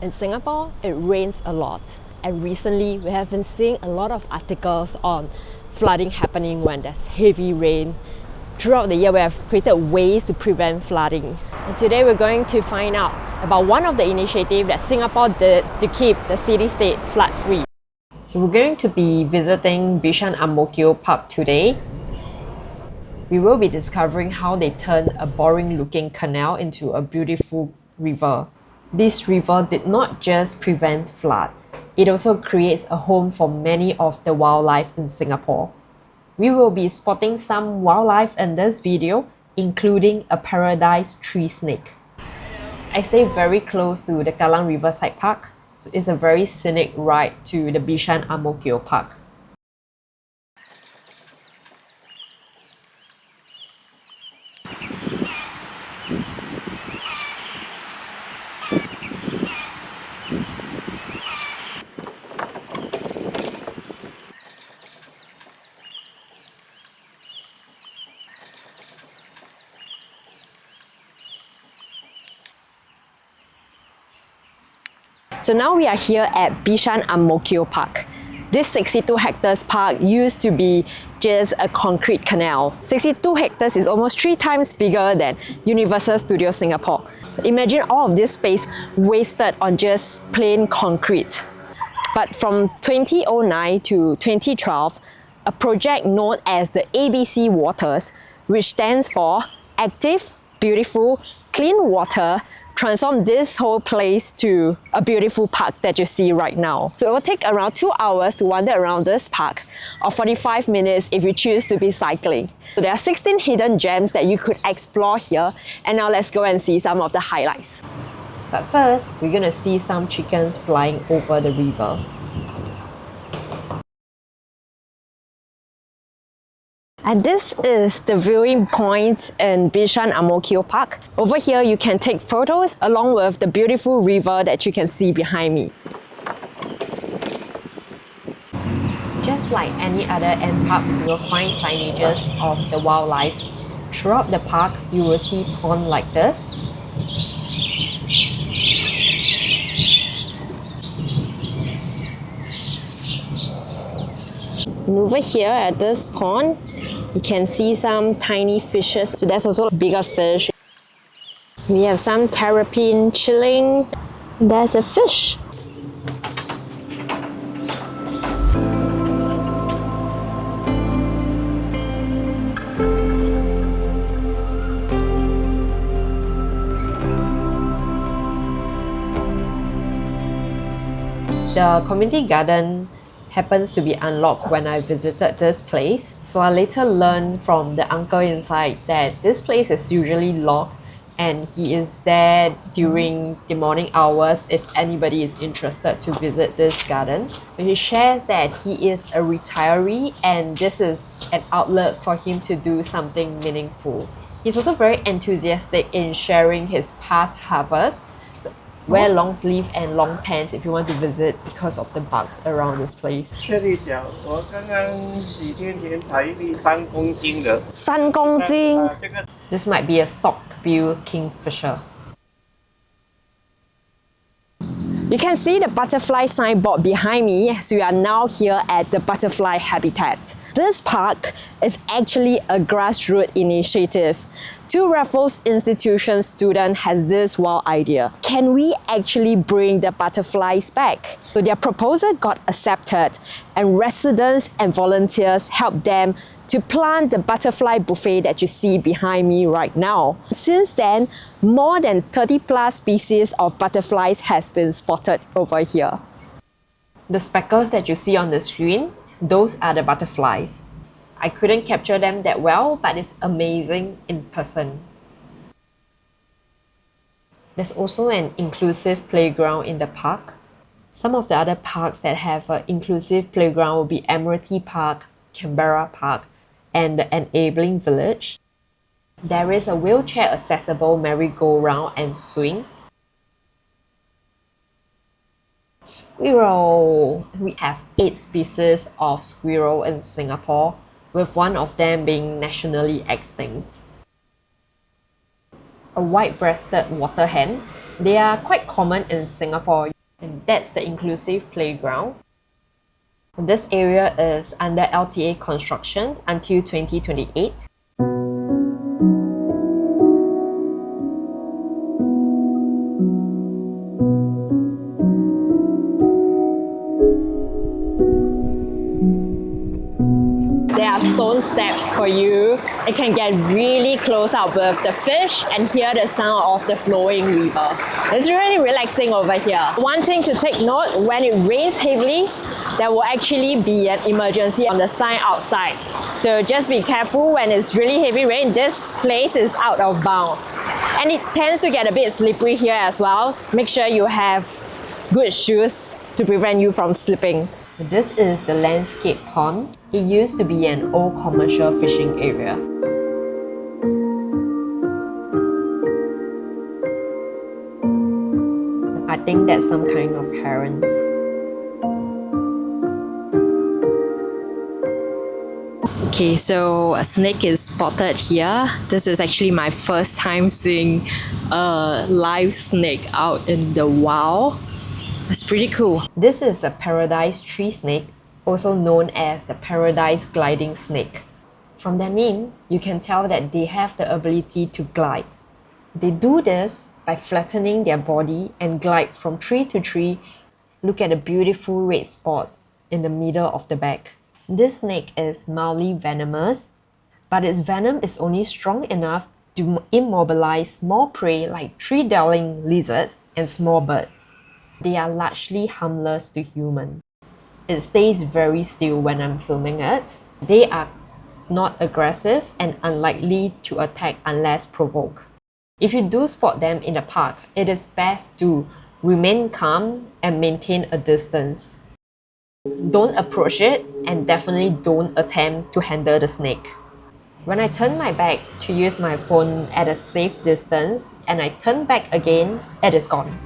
In Singapore, it rains a lot, and recently we have been seeing a lot of articles on flooding happening when there's heavy rain. Throughout the year, we have created ways to prevent flooding. And today we're going to find out about one of the initiatives that Singapore did to keep the city-state flood-free. So we're going to be visiting Bishan-Ang Mo Kio Park today. We will be discovering how they turned a boring-looking canal into a beautiful river. This river did not just prevent flood, it also creates a home for many of the wildlife in Singapore. We will be spotting some wildlife in this video, including a paradise tree snake. I stay very close to the Kallang River Side Park, so it's a very scenic ride to the Bishan-Ang Mo Kio Park. So now we are here at Bishan-Ang Mo Kio Park. This 62 hectares park used to be just a concrete canal. 62 hectares is almost 3 times bigger than Universal Studios Singapore. Imagine all of this space wasted on just plain concrete. But from 2009 to 2012, a project known as the ABC Waters, which stands for Active, Beautiful, Clean Water, transform this whole place to a beautiful park that you see right now. So it will take around 2 hours to wander around this park, or 45 minutes if you choose to be cycling. So there are 16 hidden gems that you could explore here, and now let's go and see some of the highlights. But first, we're gonna see some chickens flying over the river. And this is the viewing point in Bishan-Ang Mo Kio Park. Over here, you can take photos along with the beautiful river that you can see behind me. Just like any other ant parks, you will find signages of the wildlife. Throughout the park, you will see ponds like this. And over here at this pond, you can see some tiny fishes. So there's also bigger fish. We have some terrapin chilling. There's a fish. The community garden happens to be unlocked when I visited this place. So I later learned from the uncle inside that this place is usually locked and he is there during the morning hours if anybody is interested to visit this garden. So he shares that he is a retiree and this is an outlet for him to do something meaningful. He's also very enthusiastic in sharing his past harvest. Wear long sleeve and long pants if you want to visit because of the bugs around this place. 这里小，我刚刚几天前采一粒3公斤的。3公斤。这个 This might be a Stork-billed kingfisher. You can see the butterfly signboard behind me, so we are now here at the butterfly habitat. This park is actually a grassroots initiative. Two Raffles Institution students has this wild idea. Can we actually bring the butterflies back? So their proposal got accepted and residents and volunteers helped them to plant the butterfly buffet that you see behind me right now. Since then, more than 30 plus species of butterflies has been spotted over here. The speckles that you see on the screen, those are the butterflies. I couldn't capture them that well, but it's amazing in person. There's also an inclusive playground in the park. Some of the other parks that have an inclusive playground will be Admiralty Park, Canberra Park, and the Enabling Village. There is a wheelchair accessible merry-go-round and swing. Squirrel! We have 8 species of squirrel in Singapore, with one of them being nationally extinct. A white-breasted waterhen, They are quite common in Singapore, and that's the inclusive playground. This area is under LTA construction until 2028. There are stone steps for you. You can get really close up with the fish and hear the sound of the flowing river. It's really relaxing over here. One thing to take note, when it rains heavily, there will actually be an emergency on the sign outside. So just be careful when it's really heavy rain. This place is out of bounds. And it tends to get a bit slippery here as well. Make sure you have good shoes to prevent you from slipping. This is the landscape pond. It used to be an old commercial fishing area. I think that's some kind of heron. Okay, so a snake is spotted here. This is actually my first time seeing a live snake out in the wild. That's pretty cool. This is a paradise tree snake, also known as the paradise gliding snake. From their name, you can tell that they have the ability to glide. They do this by flattening their body and glide from tree to tree. Look at the beautiful red spot in the middle of the back. This snake is mildly venomous, but its venom is only strong enough to immobilize small prey like tree-dwelling lizards and small birds. They are largely harmless to humans. It stays very still when I'm filming it. They are not aggressive and unlikely to attack unless provoked. If you do spot them in the park, it is best to remain calm and maintain a distance. Don't approach it and definitely don't attempt to handle the snake. When I turn my back to use my phone at a safe distance and I turn back again, it is gone.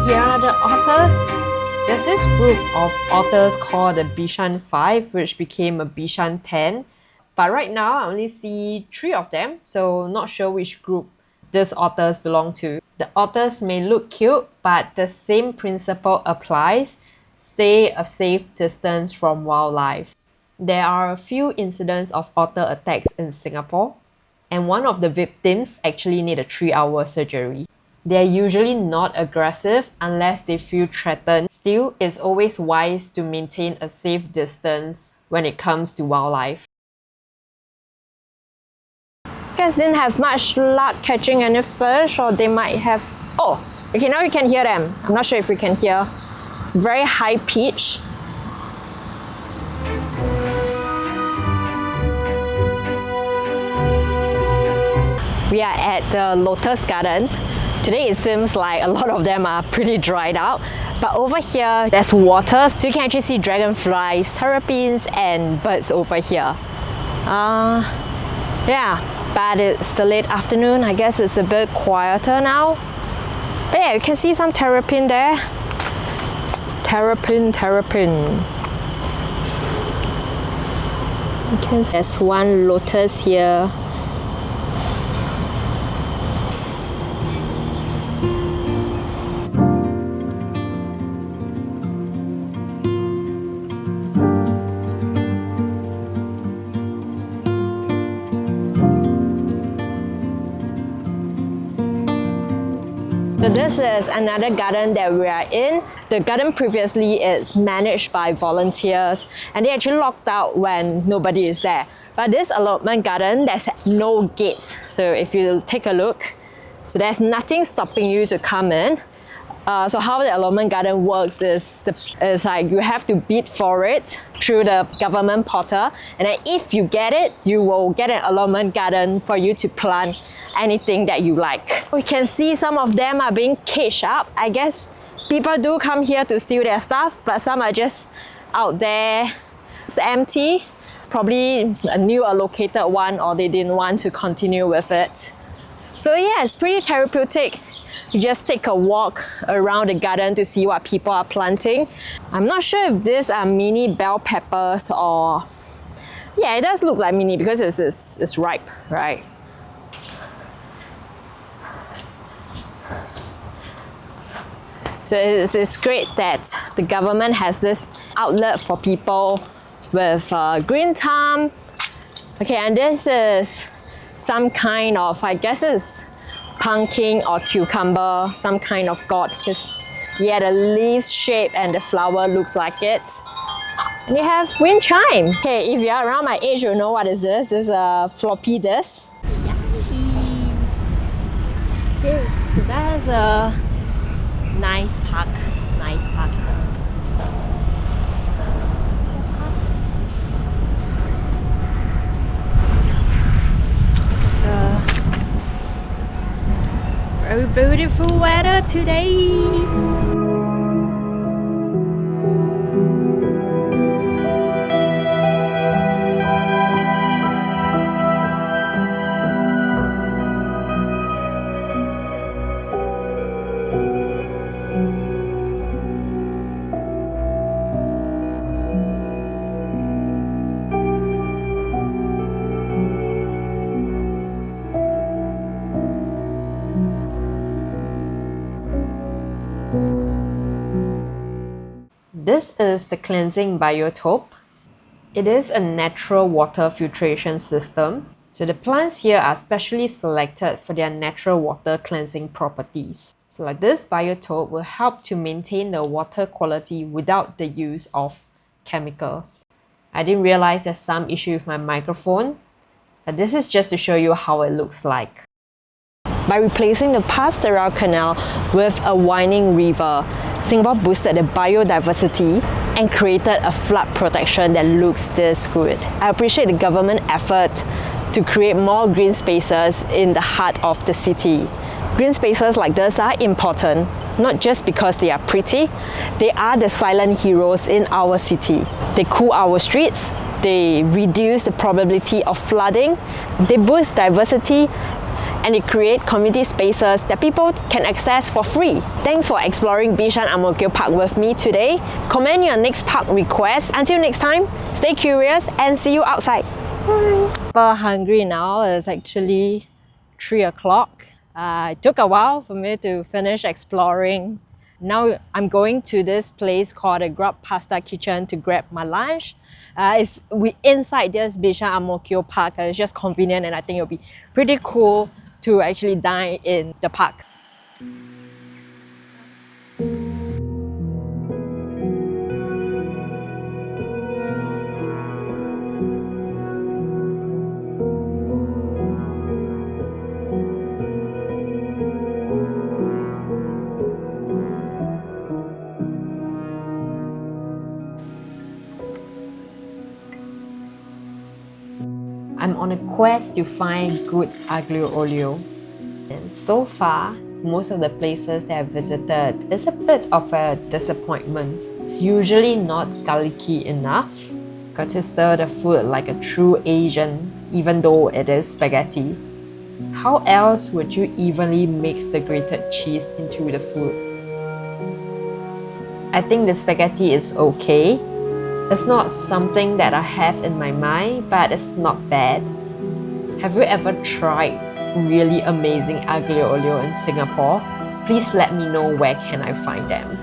Here are the otters. There's this group of otters called the Bishan-5, which became a Bishan-10. But right now, I only see 3 of them, so not sure which group these otters belong to. The otters may look cute, but the same principle applies. Stay a safe distance from wildlife. There are a few incidents of otter attacks in Singapore, and one of the victims actually need a 3-hour surgery. They are usually not aggressive unless they feel threatened. Still, it's always wise to maintain a safe distance when it comes to wildlife. Guys didn't have much luck catching any fish, or they might have... Oh, okay, now you can hear them. I'm not sure if you can hear. It's very high pitch. We are at the Lotus garden. Today it seems like a lot of them are pretty dried out, but over here there's water, so you can actually see dragonflies, terrapins and birds over here. Yeah, but it's the late afternoon. I guess it's a bit quieter now. But yeah, you can see some terrapin there. Terrapin. There's one lotus here. So this is another garden that we are in. The garden previously is managed by volunteers and they actually locked out when nobody is there. But this allotment garden, there's no gates. So if you take a look, so there's nothing stopping you to come in. So how the allotment garden works is like you have to bid for it through the government portal, and then if you get it, you will get an allotment garden for you to plant anything that you like. We can see some of them are being caged up. I guess People do come here to steal their stuff, but some are just out there. It's empty. Probably a new allocated one, or they didn't want to continue with it. So yeah, it's pretty therapeutic. You just take a walk around the garden to see what people are planting. I'm not sure if these are mini bell peppers or... Yeah, it does look like mini because it's ripe, right? So it's great that the government has this outlet for people with green thumb. Okay, and this is some kind of, I guess it's pumpkin or cucumber, some kind of gourd, because yeah, the leaves shape and the flower looks like it. And you have wind chime. Okay, if you're around my age, you'll know what is this. This is a floppy disk. Okay, so that is a nice park. Nice park. It's very beautiful weather today. This is the cleansing biotope. It is a natural water filtration system. So the plants here are specially selected for their natural water cleansing properties. So like this biotope will help to maintain the water quality without the use of chemicals. I didn't realize there's some issue with my microphone. But this is just to show you how it looks like. By replacing the pastoral canal with a winding river, Singapore boosted the biodiversity and created a flood protection that looks this good. I appreciate the government effort to create more green spaces in the heart of the city. Green spaces like this are important, not just because they are pretty, they are the silent heroes in our city. They cool our streets, they reduce the probability of flooding, they boost diversity, and they create community spaces that people can access for free. Thanks for exploring Bishan-Ang Mo Kio Park with me today. Comment your next park request. Until next time, stay curious and see you outside. Bye. Super hungry now. It's actually 3 o'clock. It took a while for me to finish exploring. Now I'm going to this place called the Grub Pasta Kitchen to grab my lunch. It's inside this Bishan-Ang Mo Kio Park. It's just convenient, and I think it'll be pretty cool to actually dine in the park. I'm on a quest to find good aglio olio. And so far, most of the places that I've visited is a bit of a disappointment. It's usually not garlicky enough. Got to stir the food like a true Asian, even though it is spaghetti. How else would you evenly mix the grated cheese into the food? I think the spaghetti is okay. It's not something that I have in my mind, but it's not bad. Have you ever tried really amazing aglio olio in Singapore? Please let me know where can I find them.